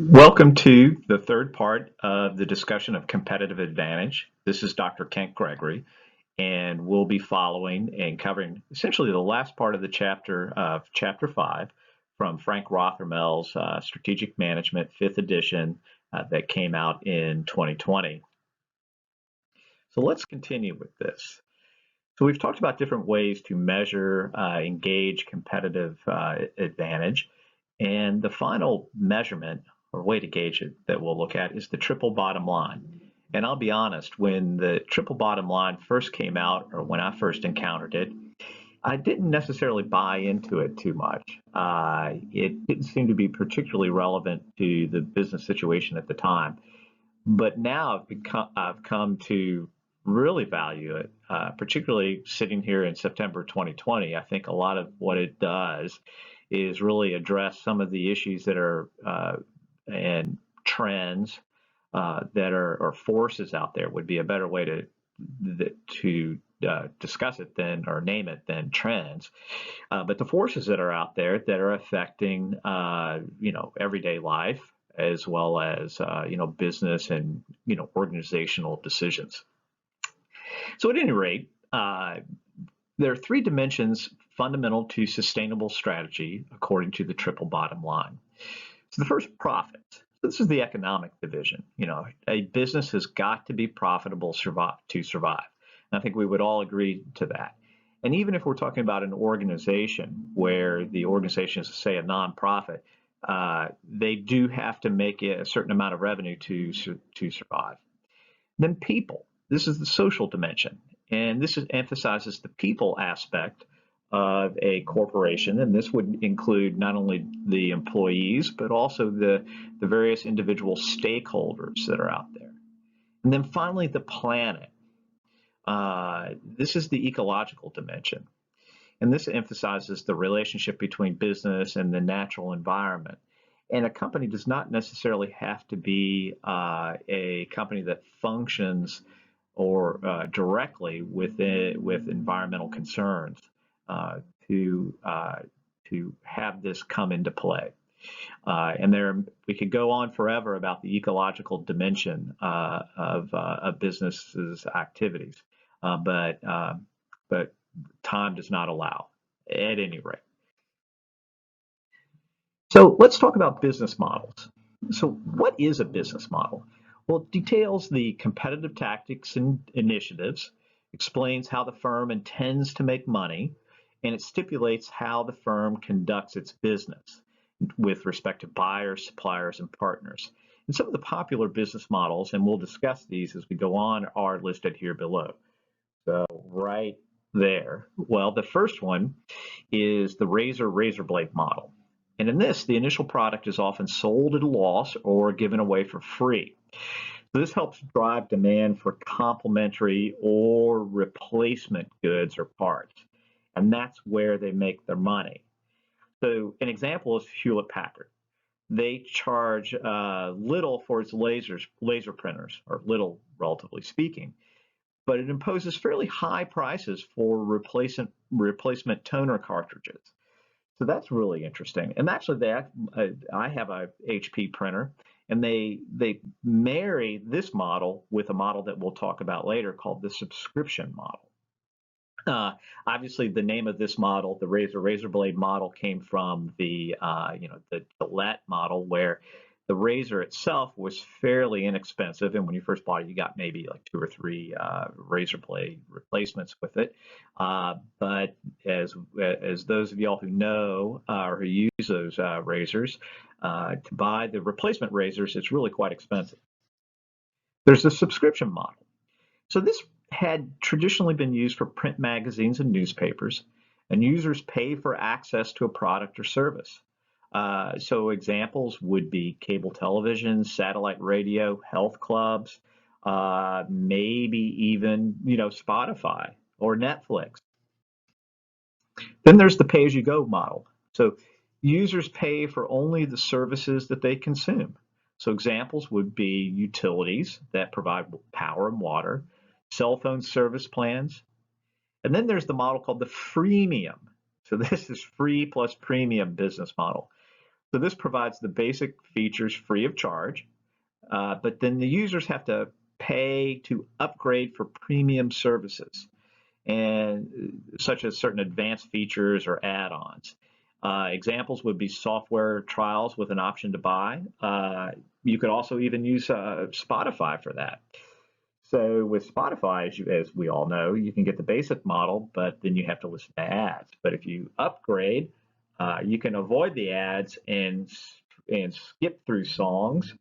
Welcome to the third part of the discussion of competitive advantage. This is Dr. Kent Gregory, and we'll be following and covering essentially the last part of the chapter of Chapter 5 from Frank Rothermel's Strategic Management 5th edition that came out in 2020. So let's continue with this. So we've talked about different ways to measure, engage competitive advantage. And the final measurement or way to gauge it that we'll look at is the triple bottom line. And I'll be honest, when the triple bottom line first came out, or when I first encountered it, I didn't necessarily buy into it too much. It didn't seem to be particularly relevant to the business situation at the time. But now I've come to really value it, particularly sitting here in September 2020. I think a lot of what it does is really address some of the issues that are and trends that are or forces out there would be a better way to discuss it than or name it than trends. But the forces that are out there that are affecting everyday life as well as business and organizational decisions. So at any rate, there are three dimensions fundamental to sustainable strategy according to the triple bottom line. So the first, profit. This is the economic division. A business has got to be profitable to survive. And I think we would all agree to that. And even if we're talking about an organization where the organization is, say, a nonprofit, they do have to make a certain amount of revenue to survive. Then people. This is the social dimension. And this emphasizes the people aspect of a corporation, and this would include not only the employees, but also the various individual stakeholders that are out there. And then finally, the planet. This is the ecological dimension, and this emphasizes the relationship between business and the natural environment. And a company does not necessarily have to be a company that functions or directly with environmental concerns to have this come into play. And we could go on forever about the ecological dimension of a business's activities, but time does not allow, at any rate. So let's talk about business models. So what is a business model? Well, it details the competitive tactics and initiatives, explains how the firm intends to make money, and it stipulates how the firm conducts its business with respect to buyers, suppliers, and partners. And some of the popular business models, and we'll discuss these as we go on, are listed here below. So right there. Well, the first one is the Razor-Razorblade model. And in this, the initial product is often sold at a loss or given away for free. So this helps drive demand for complementary or replacement goods or parts. And that's where they make their money. So an example is Hewlett-Packard. They charge little for its laser printers, or little, relatively speaking, but it imposes fairly high prices for replacement toner cartridges. So that's really interesting. And actually, I have a HP printer, and they marry this model with a model that we'll talk about later called the subscription model. Obviously, the name of this model, the Razor-Razorblade model, came from the Gillette model, where the razor itself was fairly inexpensive, and when you first bought it, you got maybe like 2 or 3 razor blade replacements with it. But as those of y'all who know or who use those razors, to buy the replacement razors, it's really quite expensive. There's a subscription model. So this had traditionally been used for print magazines and newspapers, and users pay for access to a product or service. So examples would be cable television, satellite radio, health clubs, maybe even Spotify or Netflix. Then there's the pay-as-you-go model. So users pay for only the services that they consume. So examples would be utilities that provide power and water, cell phone service plans. And then there's the model called the freemium. So this is free plus premium business model. So this provides the basic features free of charge, but then the users have to pay to upgrade for premium services, and such as certain advanced features or add-ons. Examples would be software trials with an option to buy. You could also even use Spotify for that. So with Spotify, as we all know, you can get the basic model, but then you have to listen to ads. But if you upgrade, you can avoid the ads and skip through songs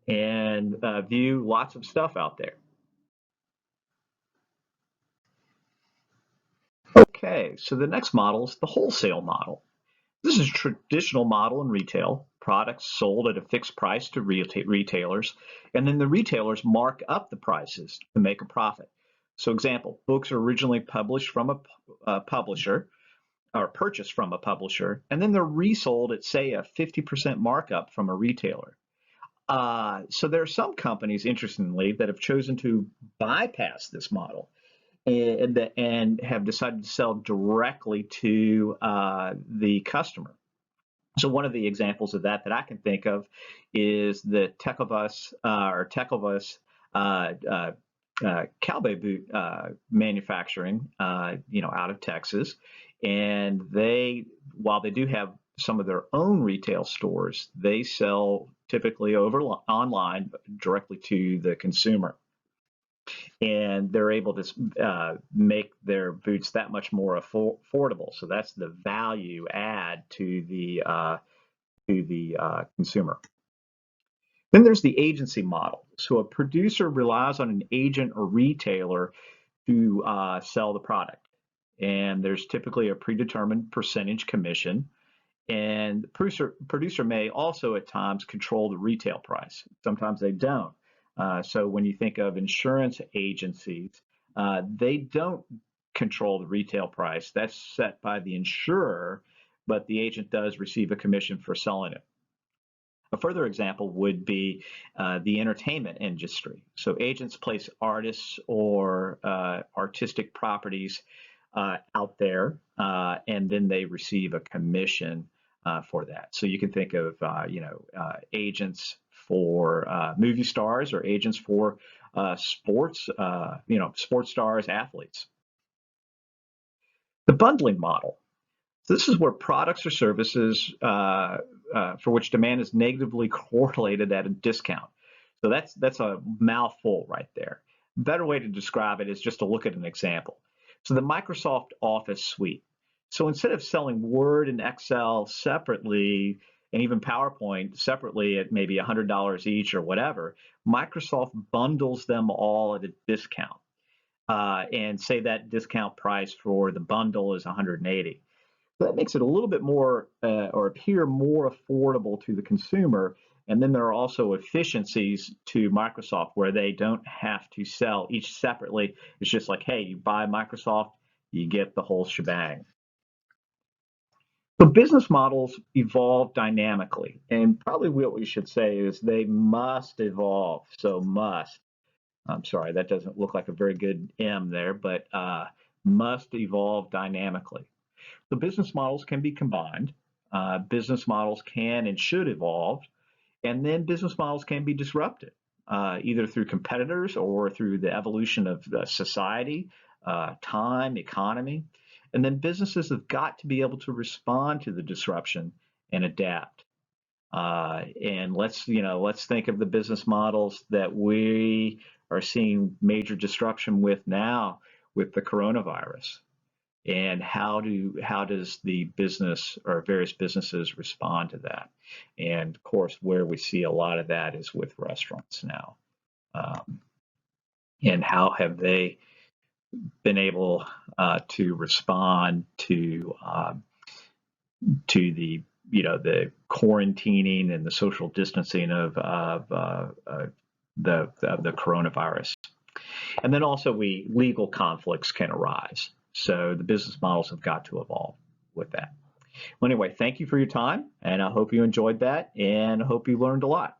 and view lots of stuff out there. Okay, so the next model is the wholesale model. This is a traditional model in retail, products sold at a fixed price to retailers, and then the retailers mark up the prices to make a profit. So example, books are originally published from a publisher or purchased from a publisher, and then they're resold at, say, a 50% markup from a retailer. So there are some companies, interestingly, that have chosen to bypass this model and have decided to sell directly to the customer. So one of the examples of that I can think of is the Tekavas cowboy boot manufacturing, out of Texas, and while they do have some of their own retail stores, they sell typically online directly to the consumer, and they're able to make their boots that much more affordable. So that's the value add to the consumer. Then there's the agency model. So a producer relies on an agent or retailer to sell the product, and there's typically a predetermined percentage commission. And the producer may also at times control the retail price. Sometimes they don't. So when you think of insurance agencies, they don't control the retail price. That's set by the insurer, but the agent does receive a commission for selling it. A further example would be the entertainment industry. So agents place artists or artistic properties out there, and then they receive a commission for that. So you can think of agents for movie stars or agents for sports, sports stars, athletes. The bundling model. So this is where products or services for which demand is negatively correlated at a discount. So that's a mouthful right there. Better way to describe it is just to look at an example. So the Microsoft Office suite. So instead of selling Word and Excel separately, and even PowerPoint separately at maybe $100 each or whatever, Microsoft bundles them all at a discount. And say that discount price for the bundle is $180. So that makes it a little bit more or appear more affordable to the consumer. And then there are also efficiencies to Microsoft where they don't have to sell each separately. It's just like, hey, you buy Microsoft, you get the whole shebang. So business models evolve dynamically. And probably what we should say is they must evolve. So must. I'm sorry, that doesn't look like a very good M there, but must evolve dynamically. So business models can be combined. Business models can and should evolve, and then business models can be disrupted, either through competitors or through the evolution of the society, time, economy. And then businesses have got to be able to respond to the disruption and adapt. And let's think of the business models that we are seeing major disruption with now with the coronavirus. And how does the business or various businesses respond to that? And of course, where we see a lot of that is with restaurants now. And how have they been able to respond to the quarantining and the social distancing of the coronavirus? And then also legal conflicts can arise. So the business models have got to evolve with that. Well, anyway, thank you for your time, and I hope you enjoyed that, and I hope you learned a lot.